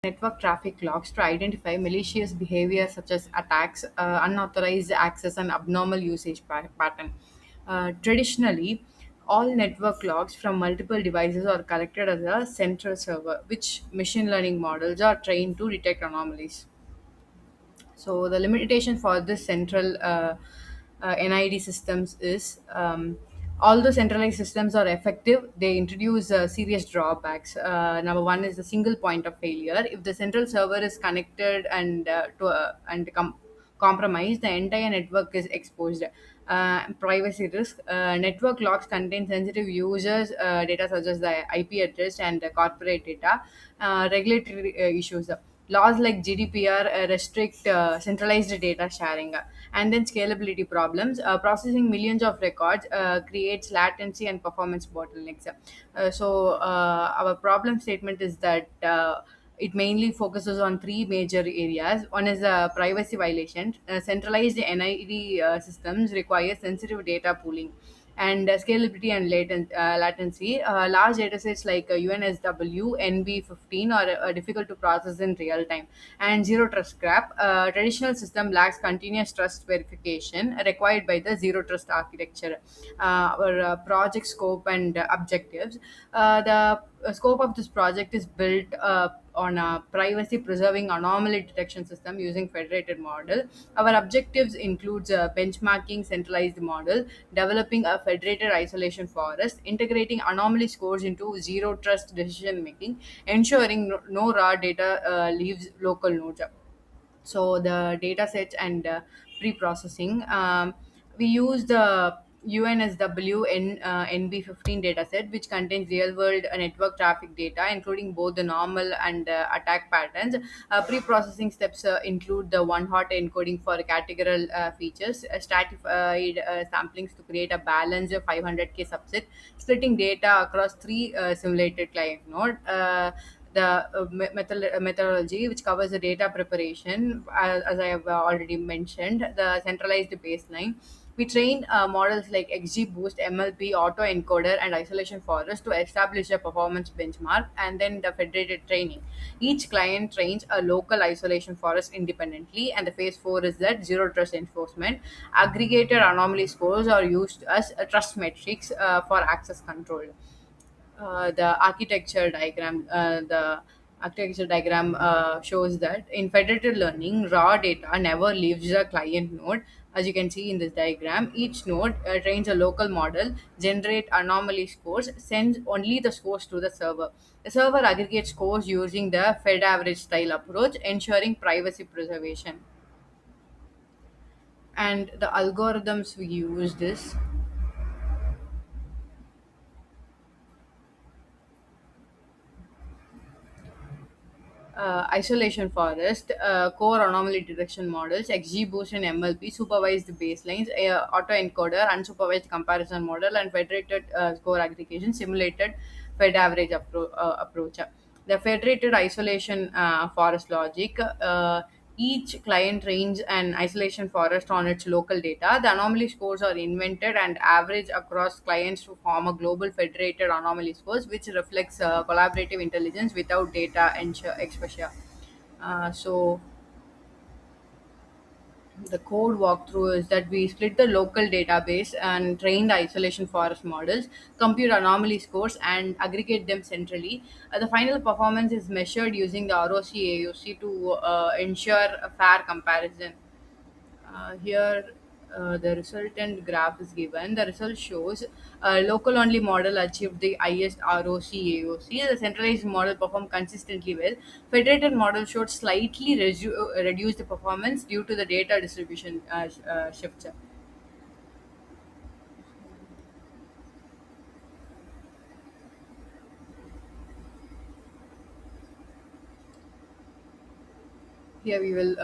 network traffic logs to identify malicious behavior such as attacks, unauthorized access, and abnormal usage pattern. Traditionally, all network logs from multiple devices are collected as a central server, which machine learning models are trained to detect anomalies. So the limitation for this central NID systems is, although centralized systems are effective, they introduce serious drawbacks. Number one is the single point of failure. If the central server is connected and compromised, the entire network is exposed. Privacy risk. Network logs contain sensitive users' data such as the IP address and corporate data. Regulatory issues. Laws like GDPR restrict centralized data sharing, and then scalability problems. Processing millions of records creates latency and performance bottlenecks. Our problem statement is that it mainly focuses on three major areas. One is privacy violation. Centralized NID systems require sensitive data pooling, and scalability and latency. Large datasets like UNSW, NB15 are difficult to process in real time, and zero trust gap. Traditional system lacks continuous trust verification required by the zero trust architecture. Our project scope and objectives. The scope of this project is built on a privacy preserving anomaly detection system using federated model. Our objectives includes benchmarking centralized model, developing a federated isolation forest, integrating anomaly scores into zero trust decision making, ensuring no raw data leaves local nodes. So the data sets and pre-processing, we use the UNSW NB15 dataset, which contains real-world network traffic data, including both the normal and attack patterns. Pre-processing steps include the one-hot encoding for categorical features, stratified samplings to create a balanced 500K subset, splitting data across three simulated client node. The methodology, which covers the data preparation, as I have already mentioned, the centralized baseline. We train models like XGBoost, MLP, autoencoder, and isolation forest to establish a performance benchmark, and then the federated training. Each client trains a local isolation forest independently, and the phase 4 is that zero trust enforcement. Aggregated anomaly scores are used as a trust metrics for access control. The architecture diagram shows that in federated learning, raw data never leaves the client node. As you can see in this diagram, each node trains a local model, generate anomaly scores, sends only the scores to the server. The server aggregates scores using the fed average style approach, ensuring privacy preservation. And the algorithms we use this, isolation forest, core anomaly detection models, XGBoost and MLP, supervised baselines, autoencoder, unsupervised comparison model, and federated score aggregation, simulated fed average approach. The federated isolation forest logic. Each client trains an isolation forest on its local data. The anomaly scores are invented and averaged across clients to form a global federated anomaly scores, which reflects collaborative intelligence without data exposure. So the code walkthrough is that we split the local database and train the isolation forest models, compute anomaly scores, and aggregate them centrally. The final performance is measured using the ROC AOC to ensure a fair comparison. Here, the resultant graph is given. The result shows local only model achieved the highest ROC AOC. The centralized model performed consistently well. Federated model showed slightly reduced performance due to the data distribution shifts. Here we will